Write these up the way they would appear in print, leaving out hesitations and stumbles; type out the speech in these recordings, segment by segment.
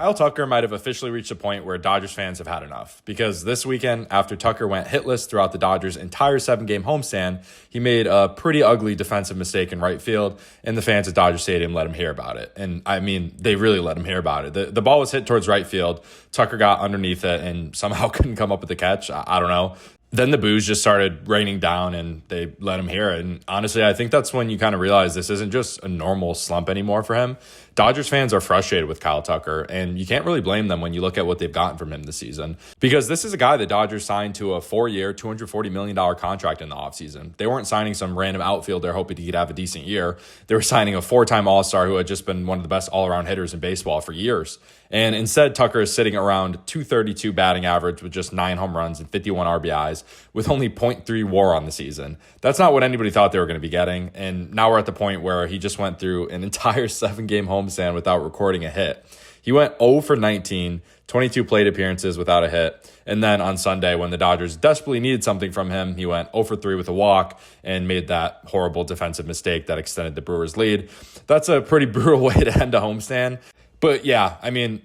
Kyle Tucker might have officially reached a point where Dodgers fans have had enough, because this weekend, after Tucker went hitless throughout the Dodgers' entire 7-game homestand, he made a pretty ugly defensive mistake in right field, and the fans at Dodger Stadium let him hear about it. And I mean, they really let him hear about it. The ball was hit towards right field. Tucker got underneath it and somehow couldn't come up with the catch. I don't know. Then the boos just started raining down and they let him hear it. And honestly, I think that's when you kind of realize this isn't just a normal slump anymore for him. Dodgers fans are frustrated with Kyle Tucker, and you can't really blame them when you look at what they've gotten from him this season, because this is a guy the Dodgers signed to a 4-year, $240 million contract in the offseason. They weren't signing some random outfielder hoping he could have a decent year. They were signing a 4-time All-Star who had just been one of the best all-around hitters in baseball for years. And instead, Tucker is sitting around 232 batting average with just 9 home runs and 51 RBIs with only .3 WAR on the season. That's not what anybody thought they were going to be getting. And now we're at the point where he just went through an entire 7-game homestand without recording a hit. He went 0 for 19, 22 plate appearances without a hit. And then on Sunday, when the Dodgers desperately needed something from him, he went 0 for 3 with a walk and made that horrible defensive mistake that extended the Brewers' lead. That's a pretty brutal way to end a homestand. But yeah, I mean,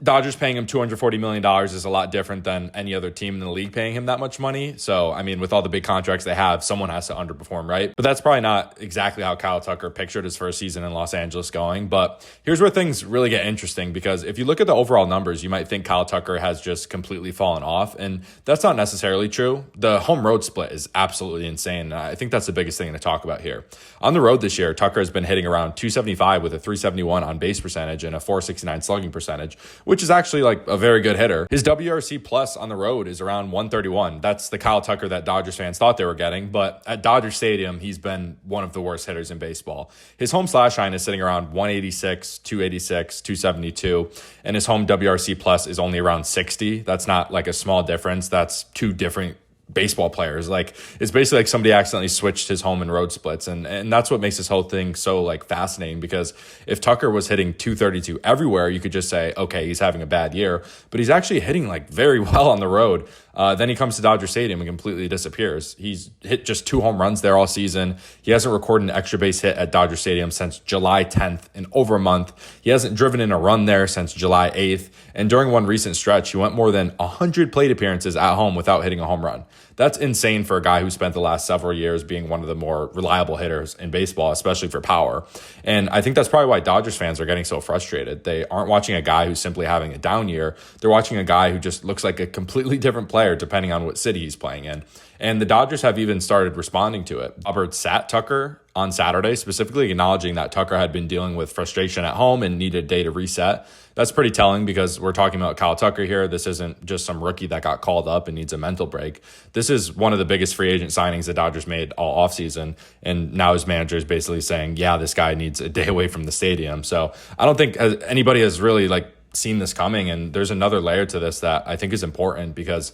Dodgers paying him $240 million is a lot different than any other team in the league paying him that much money. So, I mean, with all the big contracts they have, someone has to underperform, right? But that's probably not exactly how Kyle Tucker pictured his first season in Los Angeles going. But here's where things really get interesting, because if you look at the overall numbers, you might think Kyle Tucker has just completely fallen off. And that's not necessarily true. The home road split is absolutely insane. I think that's the biggest thing to talk about here. On the road this year, Tucker has been hitting around 275 with a 371 on base percentage and a 469 slugging percentage, which is actually like a very good hitter. His WRC plus on the road is around 131. That's the Kyle Tucker that Dodgers fans thought they were getting, but at Dodger Stadium, he's been one of the worst hitters in baseball. His home slash line is sitting around 186, 286, 272, and his home WRC plus is only around 60. That's not like a small difference. That's two different baseball players. Like, it's basically like somebody accidentally switched his home and road splits, and that's what makes this whole thing so like fascinating, because if Tucker was hitting 232 everywhere, you could just say, okay, he's having a bad year, but he's actually hitting like very well on the road. Then he comes to Dodger Stadium and completely disappears. He's hit just 2 home runs there all season. He hasn't recorded an extra base hit at Dodger Stadium since July 10th in over a month. He hasn't driven in a run there since July 8th. And during one recent stretch, he went more than 100 plate appearances at home without hitting a home run. That's insane for a guy who spent the last several years being one of the more reliable hitters in baseball, especially for power. And I think that's probably why Dodgers fans are getting so frustrated. They aren't watching a guy who's simply having a down year. They're watching a guy who just looks like a completely different player depending on what city he's playing in. And the Dodgers have even started responding to it. Robert sat Tucker on Saturday, specifically acknowledging that Tucker had been dealing with frustration at home and needed a day to reset. That's pretty telling, because we're talking about Kyle Tucker here. This isn't just some rookie that got called up and needs a mental break. This is one of the biggest free agent signings the Dodgers made all offseason. And now his manager is basically saying, yeah, this guy needs a day away from the stadium. So I don't think anybody has really like seen this coming. And there's another layer to this that I think is important, because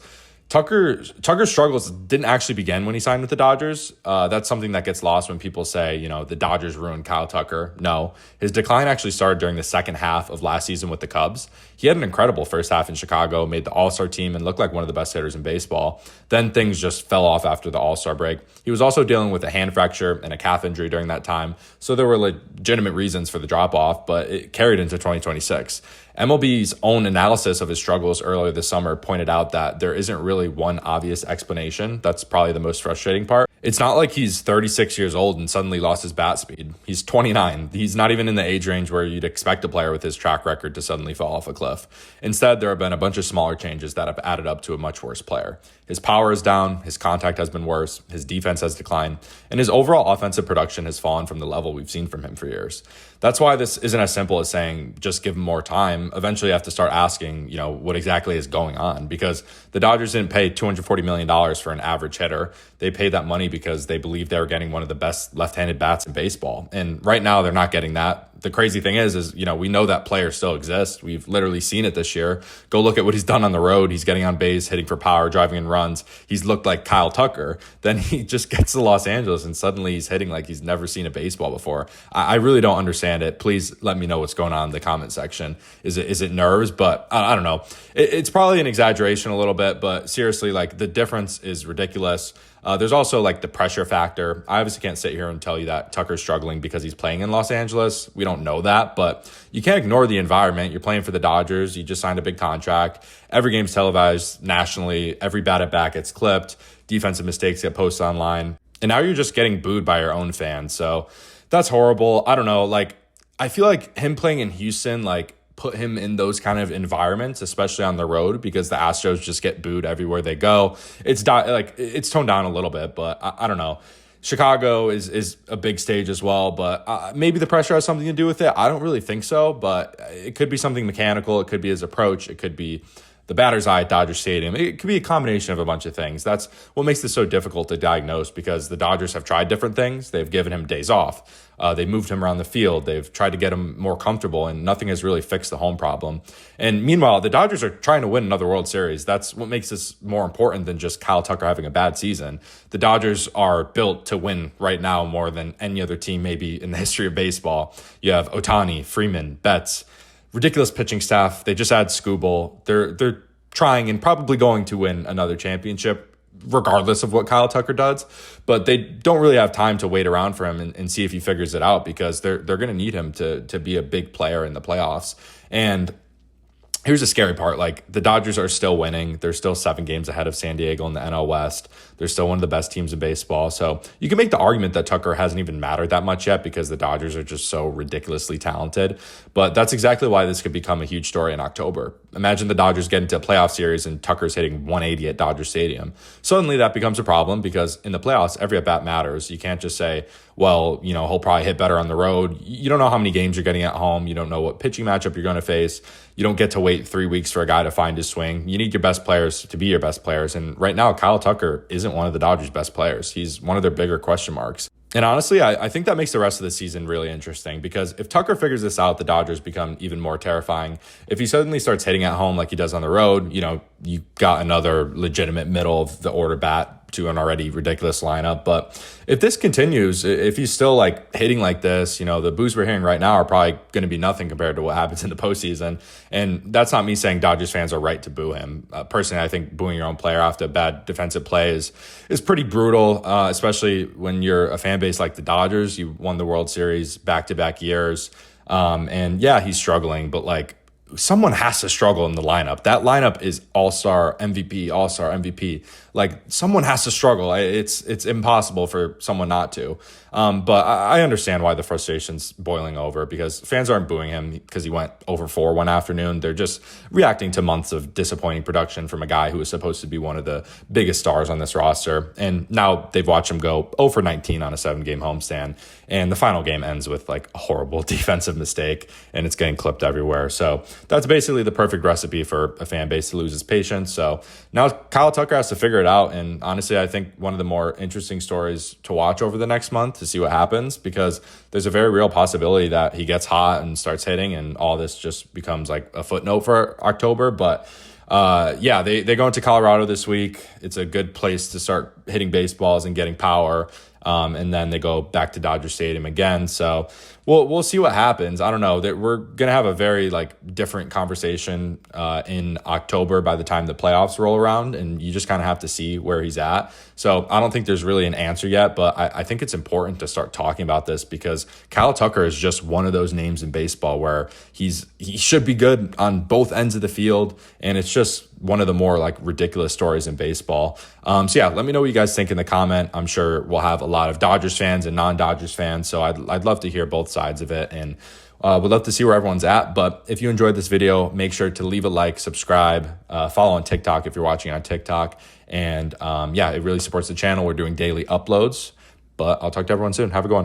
Tucker's struggles didn't actually begin when he signed with the Dodgers. That's something that gets lost when people say, you know, the Dodgers ruined Kyle Tucker. No, his decline actually started during the second half of last season with the Cubs. He had an incredible first half in Chicago, made the All-Star team, and looked like one of the best hitters in baseball. Then things just fell off after the All-Star break. He was also dealing with a hand fracture and a calf injury during that time, so there were legitimate reasons for the drop-off, but it carried into 2026. MLB's own analysis of his struggles earlier this summer pointed out that there isn't really one obvious explanation. That's probably the most frustrating part. It's not like he's 36 years old and suddenly lost his bat speed. He's 29. He's not even in the age range where you'd expect a player with his track record to suddenly fall off a cliff. Instead, there have been a bunch of smaller changes that have added up to a much worse player. His power is down, his contact has been worse, his defense has declined, and his overall offensive production has fallen from the level we've seen from him for years. That's why this isn't as simple as saying, just give him more time. Eventually, you have to start asking, you know, what exactly is going on, because the Dodgers didn't pay $240 million for an average hitter. They paid that money because they believed they were getting one of the best left-handed bats in baseball. And right now, they're not getting that. The crazy thing is, you know, we know that player still exists. We've literally seen it this year. Go look at what he's done on the road. He's getting on base, hitting for power, driving in runs. He's looked like Kyle Tucker. Then he just gets to Los Angeles and suddenly he's hitting like he's never seen a baseball before. I really don't understand it. Please let me know what's going on in the comment section. Is it nerves? But I don't know. It's probably an exaggeration a little bit, but seriously, like, the difference is ridiculous. There's also like the pressure factor. I obviously can't sit here and tell you that Tucker's struggling because he's playing in Los Angeles. We don't know that, but you can't ignore the environment. You're playing for the Dodgers. You just signed a big contract. Every game's televised nationally. Every bat at bat gets clipped. Defensive mistakes get posted online. And now you're just getting booed by your own fans. So that's horrible. I don't know. Like, I feel like him playing in Houston, like, put him in those kind of environments, especially on the road, because the Astros just get booed everywhere they go. It's toned down a little bit, but I don't know. Chicago is a big stage as well, but maybe the pressure has something to do with it. I don't really think so, but it could be something mechanical. It could be his approach. It could be the batter's eye at Dodger Stadium. It could be a combination of a bunch of things. That's what makes this so difficult to diagnose, because the Dodgers have tried different things. They've given him days off. They moved him around the field. They've tried to get him more comfortable, and nothing has really fixed the home problem. And meanwhile, the Dodgers are trying to win another World Series. That's what makes this more important than just Kyle Tucker having a bad season. The Dodgers are built to win right now more than any other team maybe in the history of baseball. You have Ohtani, Freeman, Betts, ridiculous pitching staff. They just add Skubal. They're trying and probably going to win another championship regardless of what Kyle Tucker does, but they don't really have time to wait around for him and see if he figures it out, because they're going to need him to be a big player in the playoffs. And here's the scary part. Like, the Dodgers are still winning. They're still 7 games ahead of San Diego in the NL West. They're still one of the best teams in baseball. So you can make the argument that Tucker hasn't even mattered that much yet, because the Dodgers are just so ridiculously talented. But that's exactly why this could become a huge story in October. Imagine the Dodgers get into a playoff series and Tucker's hitting 180 at Dodger Stadium. Suddenly that becomes a problem, because in the playoffs, every at-bat matters. You can't just say, well, he'll probably hit better on the road. You don't know how many games you're getting at home. You don't know what pitching matchup you're going to face. You don't get to wait 3 weeks for a guy to find his swing. You need your best players to be your best players. And right now, Kyle Tucker isn't one of the Dodgers' best players. He's one of their bigger question marks. And honestly, I think that makes the rest of the season really interesting, because if Tucker figures this out, the Dodgers become even more terrifying. If he suddenly starts hitting at home like he does on the road, you got another legitimate middle of the order bat to an already ridiculous lineup. But if this continues, if he's still like hitting like this, the boos we're hearing right now are probably going to be nothing compared to what happens in the postseason. And that's not me saying Dodgers fans are right to boo him. Personally, I think booing your own player after a bad defensive play is pretty brutal, especially when you're a fan base like the Dodgers. You won the World Series back-to-back years. And yeah, he's struggling, but like, someone has to struggle in the lineup. That lineup is all-star MVP, all-star MVP. Like, someone has to struggle. It's impossible for someone not to. But I understand why the frustration's boiling over, because fans aren't booing him because he went over 4 one afternoon. They're just reacting to months of disappointing production from a guy who was supposed to be one of the biggest stars on this roster. And now they've watched him go 0 for 19 on a 7-game homestand. And the final game ends with like a horrible defensive mistake, and it's getting clipped everywhere. So that's basically the perfect recipe for a fan base to lose its patience. So now Kyle Tucker has to figure it out. And honestly, I think one of the more interesting stories to watch over the next month to see what happens, because there's a very real possibility that he gets hot and starts hitting, and all this just becomes like a footnote for October. But yeah, they go into Colorado this week. It's a good place to start hitting baseballs and getting power. And then they go back to Dodger Stadium again. So we'll see what happens. I don't know. That we're gonna have a very different conversation in October by the time the playoffs roll around, and you just kind of have to see where he's at. So I don't think there's really an answer yet, but I think it's important to start talking about this, because Kyle Tucker is just one of those names in baseball where he should be good on both ends of the field, and it's just one of the more ridiculous stories in baseball. So yeah, let me know what you guys think in the comment. I'm sure we'll have a lot of Dodgers fans and non-Dodgers fans, so I'd love to hear both sides of it, and would love to see where everyone's at. But if you enjoyed this video, make sure to leave a like, subscribe, follow on TikTok if you're watching on TikTok, and yeah, it really supports the channel. We're doing daily uploads, but I'll talk to everyone soon. Have a good one.